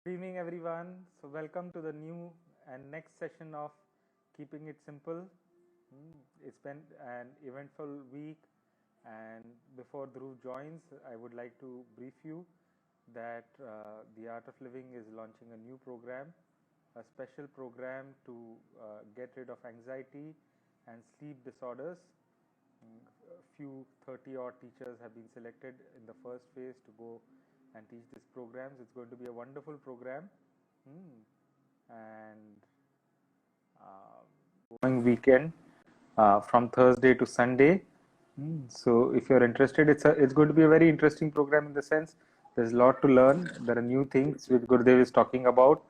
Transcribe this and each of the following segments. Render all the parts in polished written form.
Good evening, everyone. So, welcome to the new and next session of Keeping It Simple. It's been an eventful week, and before Dhruv joins, I would like to brief you that the Art of Living is launching a new program, a special program to get rid of anxiety and sleep disorders. A few 30 odd teachers have been selected in the first phase to go and teach these programs. It's going to be a wonderful program. And going weekend from Thursday to Sunday. So if you're interested, it's going to be a very interesting program in the sense there's a lot to learn. There are new things which Gurudev is talking about,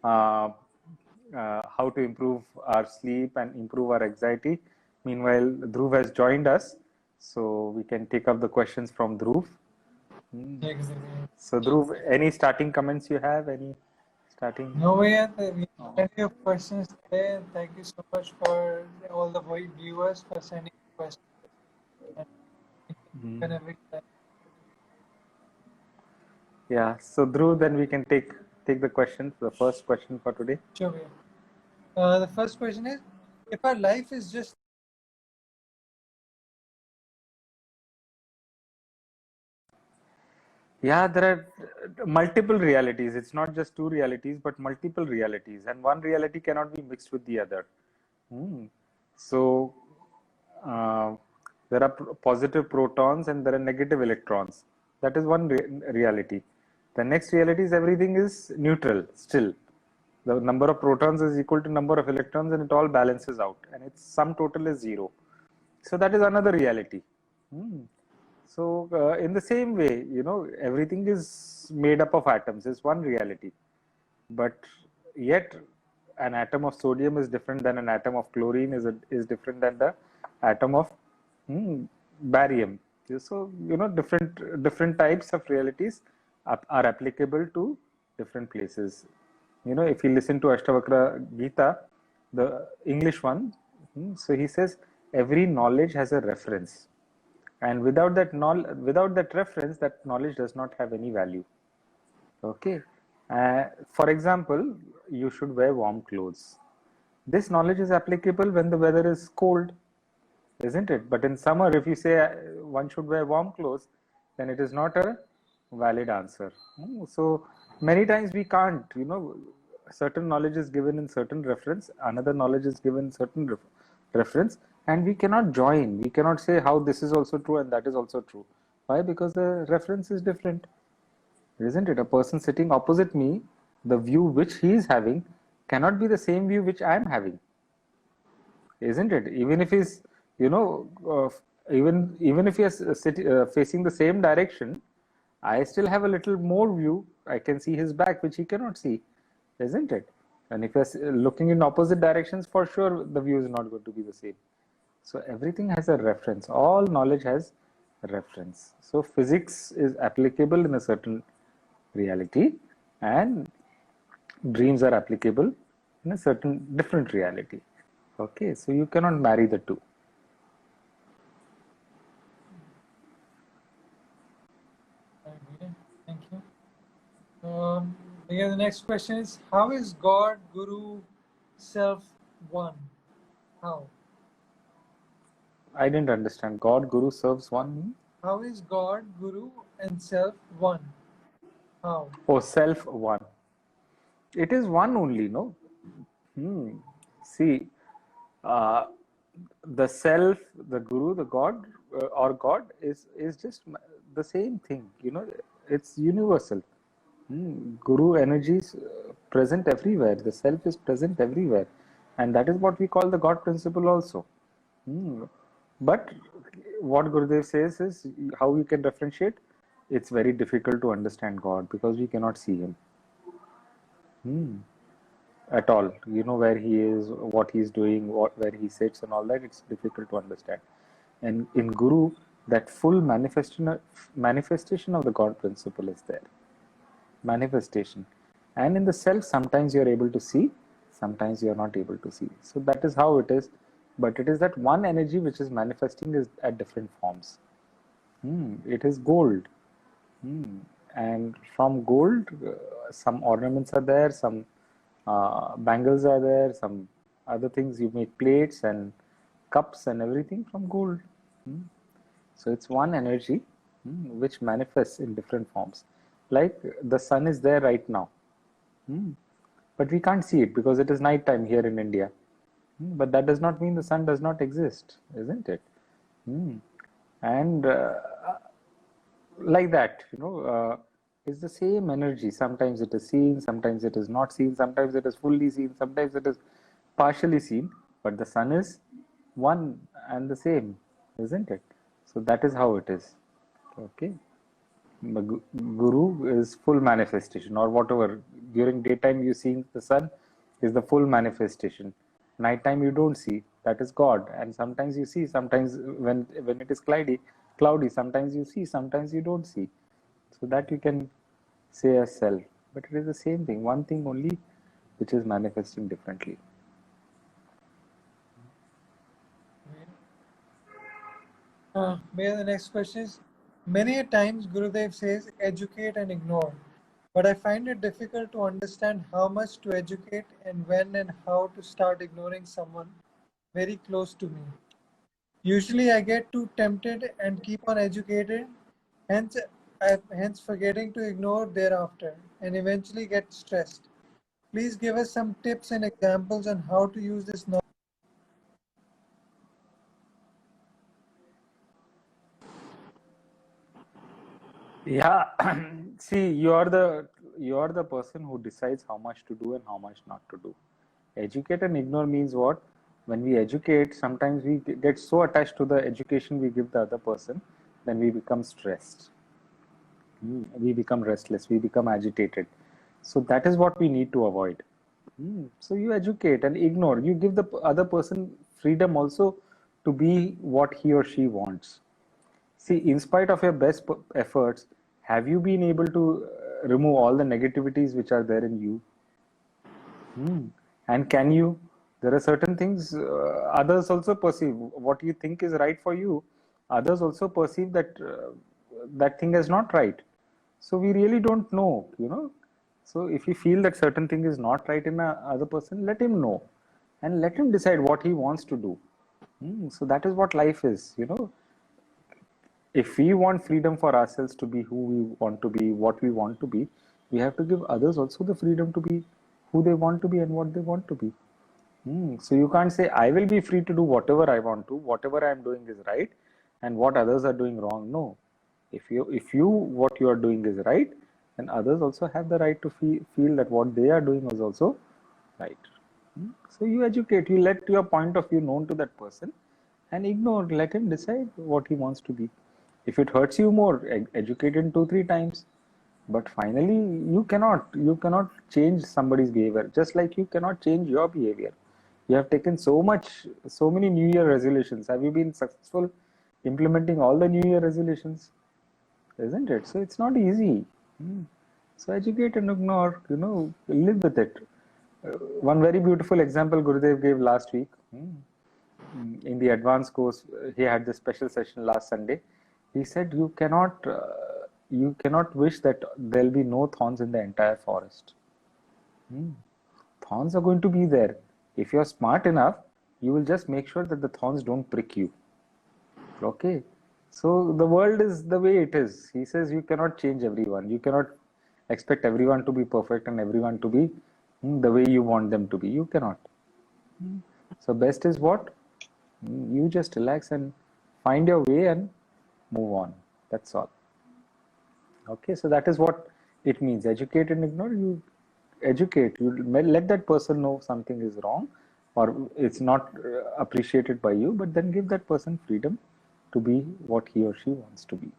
how to improve our sleep and improve our anxiety. Meanwhile, Dhruv has joined us, so we can take up the questions from Dhruv. Exactly. So Dhruv, any starting comments you have? Any starting? No, we have plenty of questions today. Thank you so much for all the viewers for sending questions. And every time. Yeah. So Dhruv, then we can take the question, the first question for today. Sure. The first question is, if our life is just Yeah, there are multiple realities. It's not just two realities, but multiple realities, and one reality cannot be mixed with the other. So there are positive protons and there are negative electrons. That is one reality. The next reality is everything is neutral still. The number of protons is equal to number of electrons, and it all balances out, and its sum total is 0. So that is another reality. So in the same way, everything is made up of atoms. Is one reality, but yet an atom of sodium is different than an atom of chlorine is different than the atom of barium. So different types of realities are applicable to different places. If you listen to Ashtavakra Gita, the English one, so he says every knowledge has a reference, and without that reference, that knowledge does not have any value. Okay. For example, you should wear warm clothes. This knowledge is applicable when the weather is cold, isn't it? But in summer, if you say one should wear warm clothes, then it is not a valid answer. So many times we can't, certain knowledge is given in certain reference, another knowledge is given in certain reference, and we cannot join. We cannot say how this is also true and that is also true. Why? Because the reference is different. Isn't it? A person sitting opposite me, the view which he is having cannot be the same view which I am having. Isn't it? Even if he's, even if he is facing the same direction, I still have a little more view. I can see his back, which he cannot see. Isn't it? And if you're looking in opposite directions, for sure the view is not going to be the same. So everything has a reference. All knowledge has a reference. So physics is applicable in a certain reality, and dreams are applicable in a certain different reality. Okay, so you cannot marry the two. Thank you. The next question is, how is God, Guru, self one? How? I didn't understand. God, Guru serves one. How is God, Guru, and self one? How? Oh, self one. It is one only, no? See, the self, the Guru, the God, or God is just the same thing. It's universal. Guru energy is present everywhere. The self is present everywhere, and that is what we call the God principle also. But what Gurudev says is how you can differentiate. It's very difficult to understand God because we cannot see Him at all. Where He is, what He is doing, where He sits, and all that. It's difficult to understand. And in Guru, that full manifestation of the God principle is there. Manifestation. And in the self, sometimes you are able to see, sometimes you are not able to see. So that is how it is. but it is that one energy which is manifesting is at different forms. It is gold. And from gold, some ornaments are there, some bangles are there, some other things. You make plates and cups and everything from gold. So it's one energy which manifests in different forms. Like the sun is there right now, but we can't see it because it is night time here in India. But that does not mean the sun does not exist, isn't it? And like that, it's the same energy. Sometimes it is seen, sometimes it is not seen, sometimes it is fully seen, sometimes it is partially seen, but the sun is one and the same, isn't it? So that is how it is. Okay. The guru is full manifestation, or whatever. During daytime you see the sun is the full manifestation. Nighttime you don't see, that is God. And sometimes you see, sometimes when it is cloudy, sometimes you see, sometimes you don't see. So that you can say as self, but it is the same thing, one thing only which is manifesting differently. The next question is, many a times Gurudev says educate and ignore, but I find it difficult to understand how much to educate and when and how to start ignoring someone very close to me. Usually I get too tempted and keep on educating, hence forgetting to ignore thereafter and eventually get stressed. Please give us some tips and examples on how to use this knowledge. Yeah, see, you are the person who decides how much to do and how much not to do. Educate and ignore means what? When we educate, sometimes we get so attached to the education we give the other person, then we become stressed. We become restless, we become agitated. So that is what we need to avoid. So you educate and ignore. You give the other person freedom also to be what he or she wants. See, in spite of your best efforts, have you been able to remove all the negativities which are there in you? And can you? There are certain things others also perceive. What you think is right for you, others also perceive that that thing is not right. So we really don't know. So if you feel that certain thing is not right in a other person, let him know, and let him decide what he wants to do. So that is what life is. If we want freedom for ourselves to be who we want to be, what we want to be, we have to give others also the freedom to be who they want to be and what they want to be. So you can't say, I will be free to do whatever I want to, whatever I am doing is right, and what others are doing wrong. No. If you what you are doing is right, then others also have the right to feel that what they are doing is also right. So you educate, you let your point of view known to that person, and ignore, let him decide what he wants to be. If it hurts you more, educate him 2-3 times. But finally, you cannot change somebody's behavior, just like you cannot change your behavior. You have taken so many New Year resolutions. Have you been successful implementing all the New Year resolutions? Isn't it? So it's not easy. So educate and ignore, live with it. One very beautiful example Gurudev gave last week. In the advanced course, he had this special session last Sunday. He said you cannot wish that there'll be no thorns in the entire forest. Thorns are going to be there. If you're smart enough, you will just make sure that the thorns don't prick you. Okay. So the world is the way it is. He says you cannot change everyone. You cannot expect everyone to be perfect and everyone to be the way you want them to be. You cannot. So best is what? You just relax and find your way and move on. That's all. Okay, so that is what it means. Educate and ignore. You educate. You let that person know something is wrong or it's not appreciated by you, but then give that person freedom to be what he or she wants to be.